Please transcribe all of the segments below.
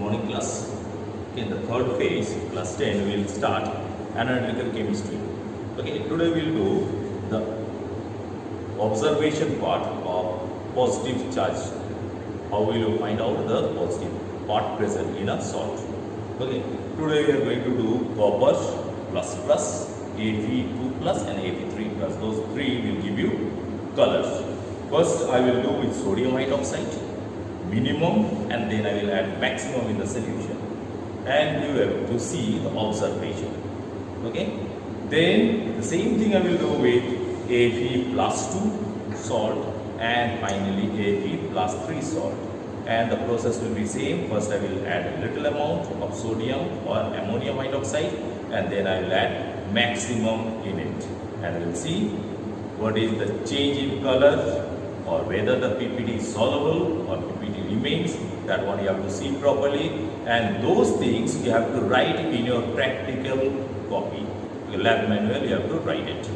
morning class. Okay, in the third phase, class 10, we will start analytical chemistry. Okay, today we will do the observation part of positive charge. How will you find out the positive part present in a salt? Okay, today we are going to do copper plus plus, Fe2 plus and Fe3 plus. Those three will give you colors. First, I will do with sodium hydroxide, minimum, and then I will add maximum in the solution. And you have to see the observation. Okay. Then the same thing I will do with Fe plus 2 salt and finally Fe plus 3 salt. And the process will be same. First I will add a little amount of sodium or ammonium hydroxide and then I will add maximum in it. And we will see what is the change in color or whether the PPT is soluble or PPT remains. That one you have to see properly, and those things you have to write in your practical copy. Your lab manual you have to write it.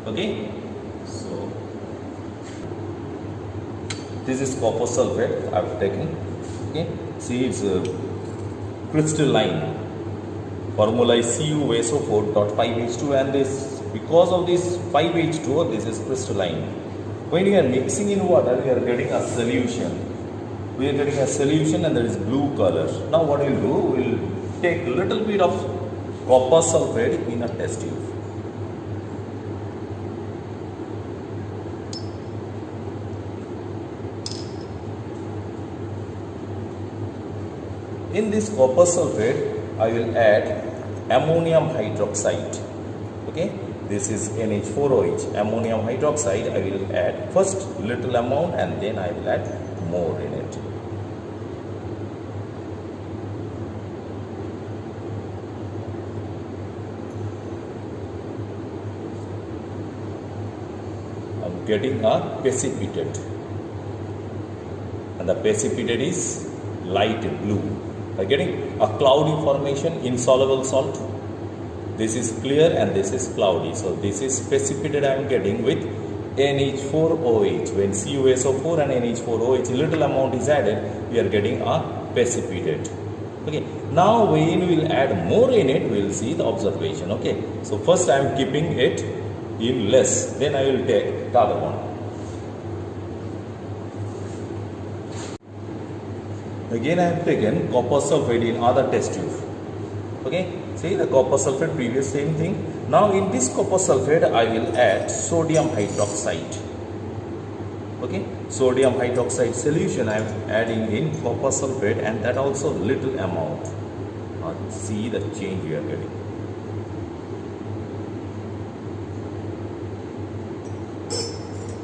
Okay, so this is copper sulfate I have taken. Okay, see it's crystalline. Formula is CuSO4.5H2, and this because of this 5H2 this is crystalline. When you are mixing in water, we are getting a solution. We are getting a solution and there is blue color. Now what we will do, we will take a little bit of copper sulfate in a test tube. In this copper sulfate, I will add ammonium hydroxide. Okay, this is NH4OH, ammonium hydroxide. I will add first little amount and then I will add more in it. I'm getting a precipitate, and the precipitate is light blue. I'm getting a cloudy formation, insoluble salt. This is clear and this is cloudy. So this is precipitate I am getting with NH4OH. When CuSO4 and NH4OH little amount is added, we are getting a precipitate. Okay. Now when we will add more in it, we will see the observation. Okay. So first I am keeping it in less. Then I will take the other one. Again I have taken copper sulfate in other test tube. Okay. See the copper sulfate, previous same thing. Now in this copper sulfate I will add sodium hydroxide. Okay, sodium hydroxide solution I am adding in copper sulfate, and that also little amount. Now see the change we are getting.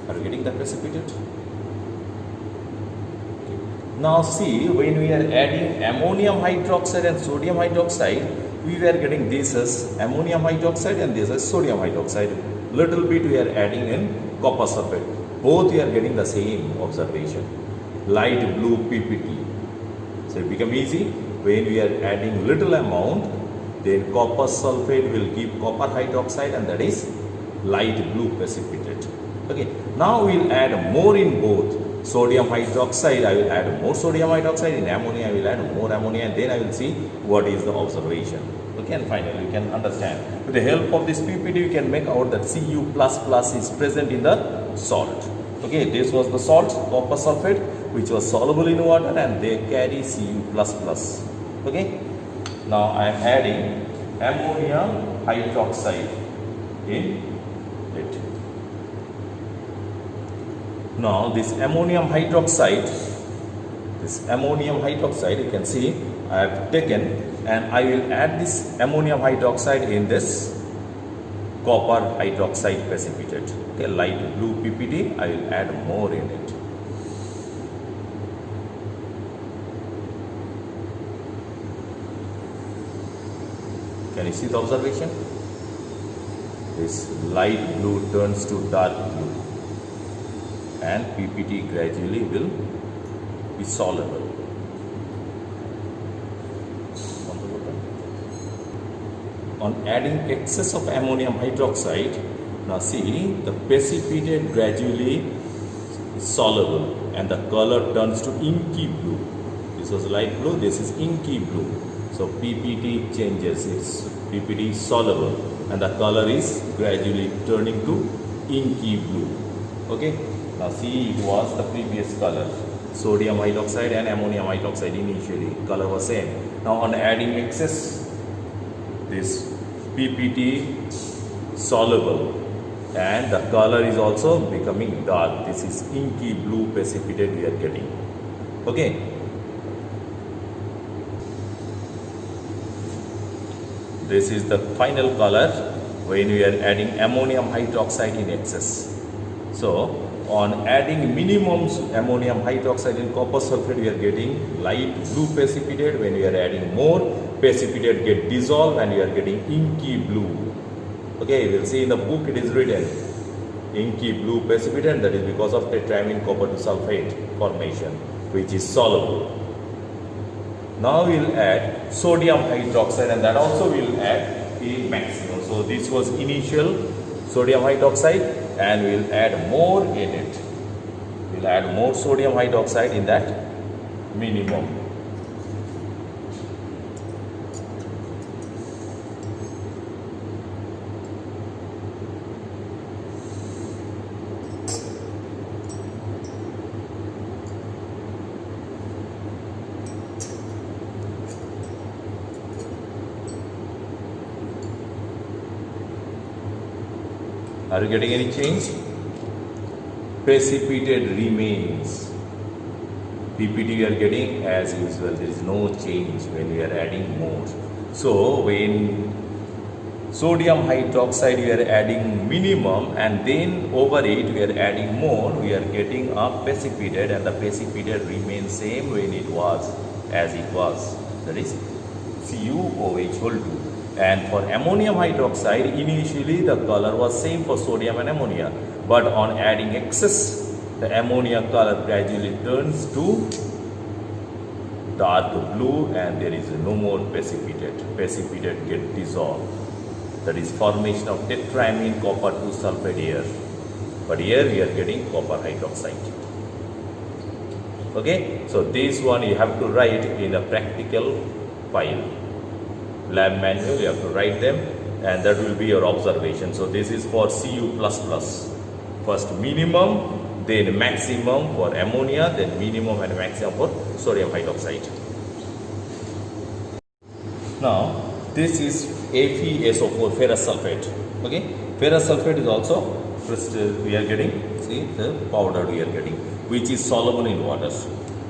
Are you getting the precipitate? Now see, when we are adding ammonium hydroxide and sodium hydroxide, we were getting this as ammonium hydroxide and this as sodium hydroxide. Little bit we are adding in copper sulfate. Both we are getting the same observation. Light blue PPT. So it become easy. When we are adding little amount, then copper sulfate will give copper hydroxide, and that is light blue precipitate. Okay. Now we will add more in both. Sodium hydroxide, I will add more sodium hydroxide. In ammonia, I will add more ammonia, and then I will see what is the observation. Okay, and finally, you can understand. With the help of this PPT, you can make out that Cu++ is present in the salt. Okay, this was the salt, copper sulfate, which was soluble in water, and they carry Cu++. Okay, now I am adding ammonium hydroxide in it. Now this ammonium hydroxide, you can see I have taken, and I will add this ammonium hydroxide in this copper hydroxide precipitate. Okay, light blue PPT, I will add more in it. Can you see the observation? This light blue turns to dark blue, and PPT gradually will be soluble. On adding excess of ammonium hydroxide, now see the precipitate gradually is soluble and the color turns to inky blue. This This was light blue, this is inky blue. So PPT changes, its PPT is soluble and the color is gradually turning to inky blue. Okay, now see, it was the previous color, sodium hydroxide and ammonium hydroxide. Initially color was same. Now on adding excess, this PPT soluble and the color is also becoming dark. This is inky blue precipitate we are getting. Okay, this is the final color when we are adding ammonium hydroxide in excess. So on adding minimum ammonium hydroxide in copper sulfate, we are getting light blue precipitate. When we are adding more, precipitate get dissolved and we are getting inky blue. Okay, we'll see in the book it is written inky blue precipitate, that is because of tetramine copper 2 sulfate formation, which is soluble. Now we'll add sodium hydroxide and that also will add a maximum. So this was initial sodium hydroxide and we'll add more in it. We'll add more sodium hydroxide in that minimum. Are you getting any change? Precipitate remains. PPT we are getting as usual. There is no change when we are adding more. So when sodium hydroxide we are adding minimum and then over it we are adding more, we are getting a precipitate and the precipitate remains same when it was as it was. That is CuOH whole 2. And for ammonium hydroxide, initially the color was same for sodium and ammonia. But on adding excess, the ammonia color gradually turns to dark blue and there is no more precipitate. Precipitate get dissolved. That is formation of tetramine copper 2 sulfate here. But here we are getting copper hydroxide. Okay, so this one you have to write in a practical file. Lab manual, you have to write them and that will be your observation. So this is for Cu++. First minimum, then maximum for ammonia, then minimum and maximum for sodium hydroxide. Now this is FeSO4 ferrous sulfate. Okay, ferrous sulfate is also crystal we are getting. See the powder we are getting, which is soluble in water.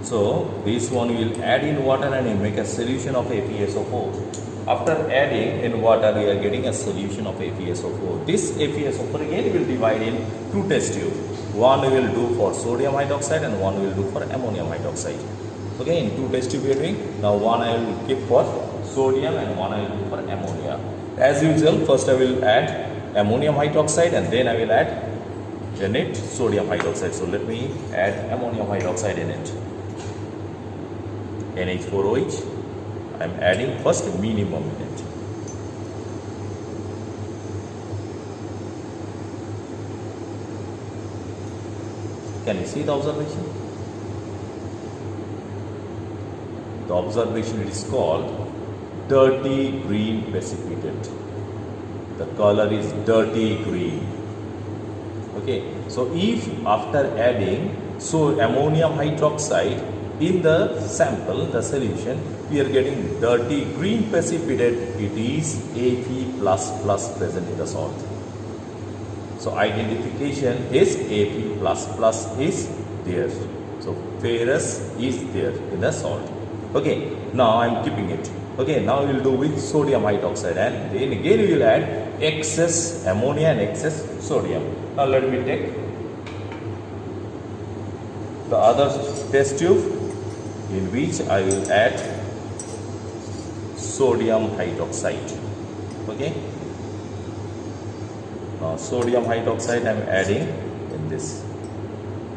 So this one we will add in water and make a solution of FeSO4. After adding in water, we are getting a solution of FeSO4. This FeSO4 again will divide in two test tubes. One we will do for sodium hydroxide and one we will do for ammonium hydroxide. Okay, in two test tubes we are doing. Now one I will keep for sodium and one I will do for ammonia. As usual, first I will add ammonium hydroxide and then I will add in it sodium hydroxide. So let me add ammonium hydroxide in it. NH4OH. I am adding first minimum in it. Can you see the observation? The observation is called dirty green precipitate. The color is dirty green. Okay, so if after adding ammonium hydroxide in the sample, the solution, we are getting dirty green precipitate, it is Fe++ present in the salt. So identification is Fe++ is there. So ferrous is there in the salt. Okay, now I am keeping it. Okay, now we will do with sodium hydroxide and then again we will add excess ammonia and excess sodium. Now let me take the other test tube in which I will add sodium hydroxide. Okay, now sodium hydroxide I am adding in this,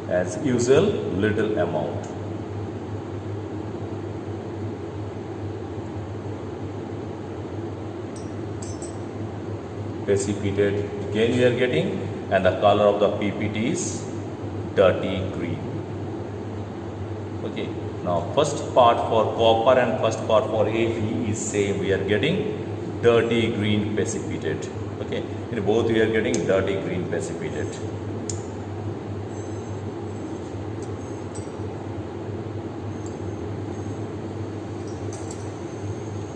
as usual, little amount. Precipitate again we are getting, and the color of the PPT is dirty green. Okay, Now first part for copper and first part for Fe is same. We are getting dirty green precipitate. Okay, in both we are getting dirty green precipitate.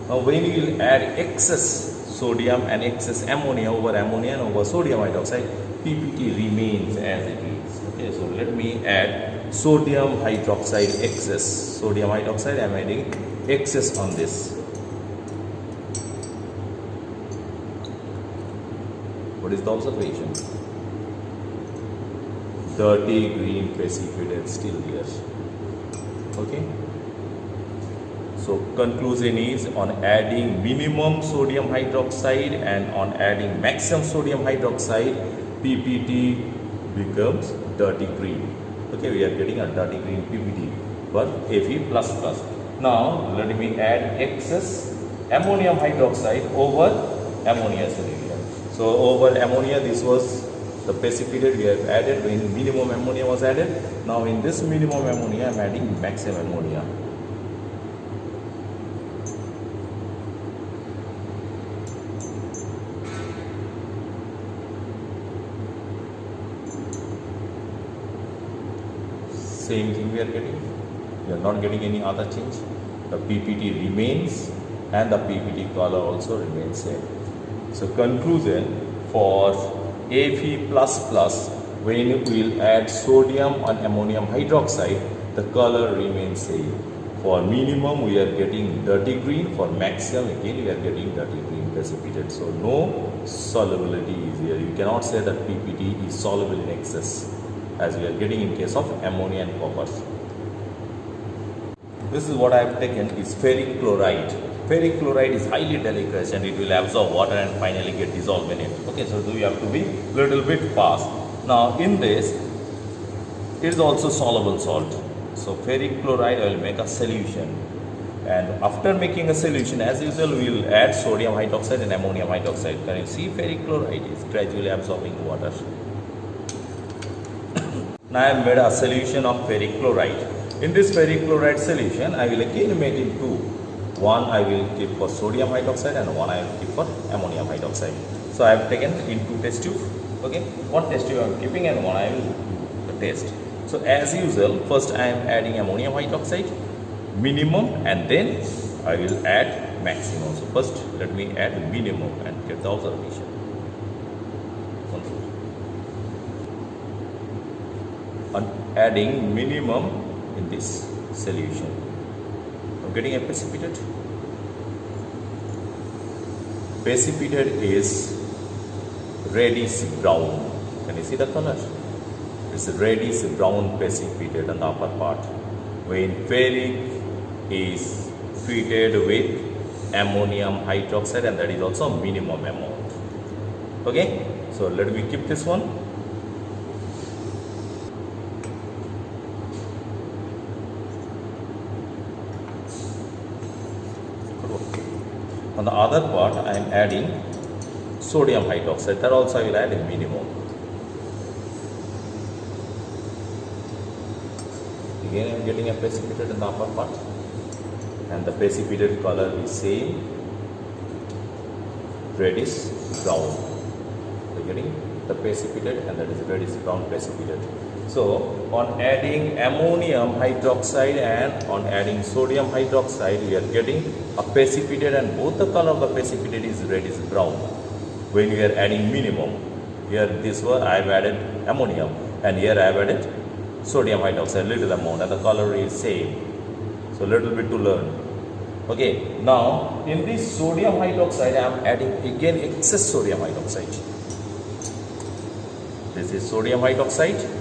Now when you will add excess sodium and excess ammonia over ammonia and over sodium hydroxide, PPT remains as it is. Okay, so let me add sodium hydroxide excess. Sodium hydroxide, I am adding excess on this. What is the observation? Dirty green precipitate still there. Okay. So conclusion is, on adding minimum sodium hydroxide and on adding maximum sodium hydroxide, PPT becomes dirty green. Okay, we are getting a dirty green PPT for Fe++. Now let me add excess ammonium hydroxide over ammonia solution. So over ammonia, this was the precipitate we have added when minimum ammonia was added. Now in this minimum ammonia, I am adding maximum ammonia. Same thing we are getting. We are not getting any other change. The PPT remains and the PPT color also remains same. So conclusion, for Fe++, when we will add sodium and ammonium hydroxide, the color remains same. For minimum we are getting dirty green, for maximum again we are getting dirty green precipitate. So no solubility is here. You cannot say that PPT is soluble in excess, as we are getting in case of ammonia and copper. This is what I have taken is ferric chloride. Ferric chloride is highly delicate and it will absorb water and finally get dissolved in it. Okay, so you have to be little bit fast. Now in this, it is also soluble salt. So ferric chloride, I will make a solution. And after making a solution, as usual, we will add sodium hydroxide and ammonium hydroxide. Can you see ferric chloride is gradually absorbing water. Now I have made a solution of ferric chloride. In this ferric chloride solution, I will again make it two. One I will keep for sodium hydroxide and one I will keep for ammonium hydroxide. So I have taken in two test tube. Okay, one test tube I am keeping and one I will test. So as usual, first I am adding ammonium hydroxide, minimum, and then I will add maximum. So first let me add minimum and get the observation. Adding minimum in this solution, I'm getting a precipitate. Precipitate is reddish brown. Can you see the color? It's a reddish brown precipitate on the upper part. When ferric is treated with ammonium hydroxide, and that is also minimum amount. Okay, so let me keep this one. On the other part, I am adding sodium hydroxide. That also I will add a minimum. Again, I am getting a precipitate in the upper part, and the precipitate color is same, reddish brown. So getting the precipitate, and that is reddish brown precipitate. So on adding ammonium hydroxide and on adding sodium hydroxide, we are getting a precipitate, and both the color of the precipitate is reddish brown. When we are adding minimum, here this one I have added ammonium, and here I have added sodium hydroxide, little amount, and the color is same. So little bit to learn. Okay, now in this sodium hydroxide, I am adding again excess sodium hydroxide. This is sodium hydroxide.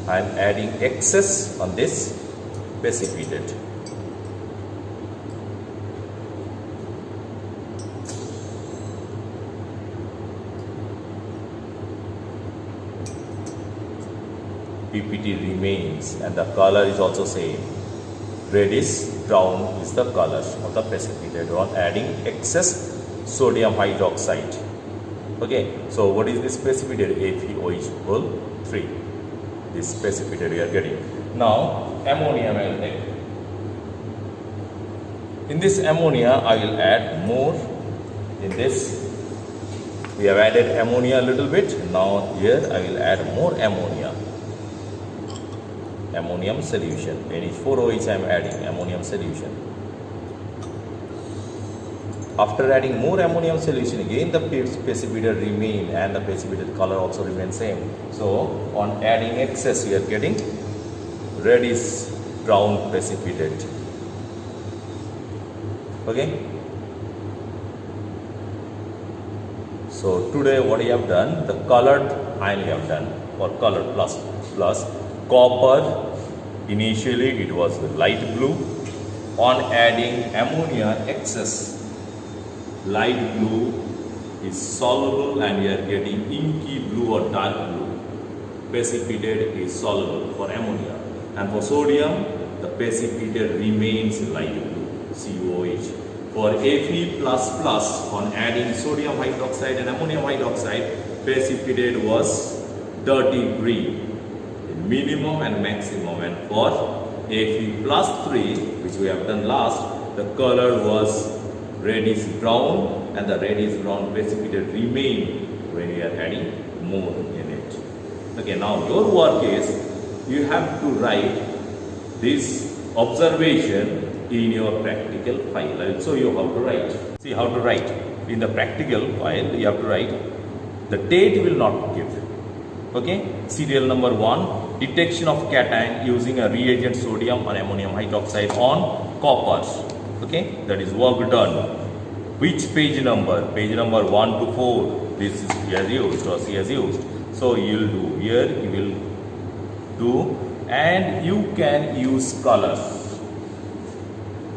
I am adding excess on this precipitate. PPT remains, and the color is also same. Reddish brown is the color of the precipitate on adding excess sodium hydroxide. Okay, so what is this precipitate? FeOH3. This precipitate we are getting. Now ammonium I will take. In this ammonia, I will add more. In this, we have added ammonia a little bit. Now here I will add more ammonia. Ammonium solution. NH4OH I am adding ammonium solution. After adding more ammonium solution, again the precipitate remain and the precipitate color also remains same. So on adding excess, we are getting reddish brown precipitate. Okay. So today what we have done, the colored ion we have done for color plus copper. Initially it was light blue. On adding ammonia excess, light blue is soluble and we are getting inky blue or dark blue. Precipitate is soluble for ammonia. And for sodium, the precipitate remains light blue, COH. For Fe++, on adding sodium hydroxide and ammonium hydroxide, precipitate was dirty green, minimum and maximum. And for Fe+3, which we have done last, the color was reddish brown, and the reddish brown precipitate remain when we are adding more in it. Okay, now your work is you have to write this observation in your practical file. I will show you how to write. See how to write. In the practical file, you have to write. The date will not give. Okay, serial number 1, detection of cation using a reagent sodium or ammonium hydroxide on copper. Okay, that is work done. Which page number? Page number 1 to 4. This is he has used or she has used. So you will do here. You will do, and you can use color.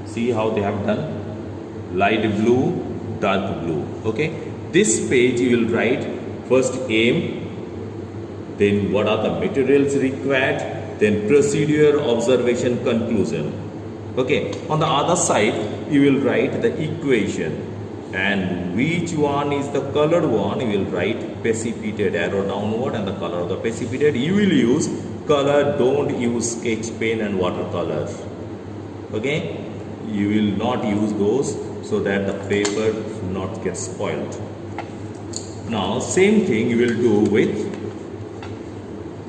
See how they have done? Light blue, dark blue. Okay. This page you will write first aim. Then what are the materials required, then procedure, observation, conclusion. Okay, on the other side, you will write the equation, and which one is the colored one, you will write precipitate, arrow downward, and the color of the precipitate. You will use color, don't use sketch pen and watercolor. Okay, you will not use those so that the paper should not get spoiled. Now, same thing you will do with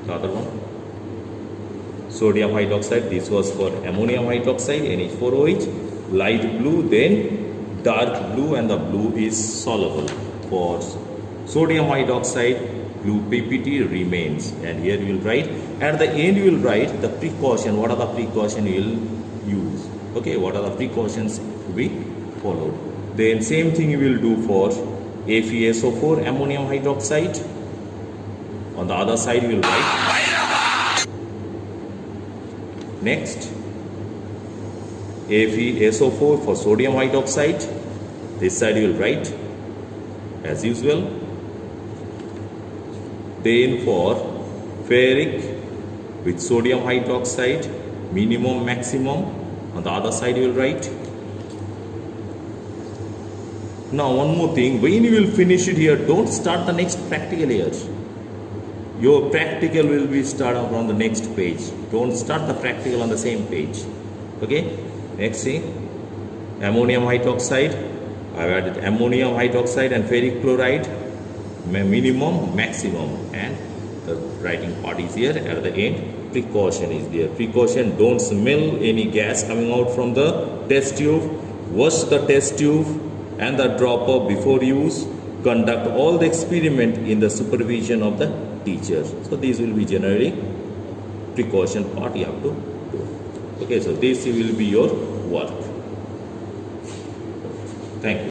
the other one, sodium hydroxide. This was for ammonium hydroxide, NH4OH, light blue, then dark blue, and the blue is soluble. For sodium hydroxide, blue PPT remains, and here you will write, at the end you will write the precaution. What are the precautions you will use? Okay, what are the precautions to be followed? Then same thing you will do for FeSO4, ammonium hydroxide. On the other side, you will write. Next, FeSO4 for sodium hydroxide. This side you will write as usual. Then for ferric with sodium hydroxide, minimum, maximum. On the other side you will write. Now one more thing, when you will finish it here, don't start the next practical here. Your practical will be started from the next page. Don't start the practical on the same page. Okay. Next, see, ammonium hydroxide. I have added ammonium hydroxide and ferric chloride. Minimum, maximum, and the writing part is here. At the end, precaution is there. Precaution: don't smell any gas coming out from the test tube. Wash the test tube and the dropper before use. Conduct all the experiment in the supervision of the teacher. So these will be generally precaution part you have to do. Okay, so this will be your work. Thank you.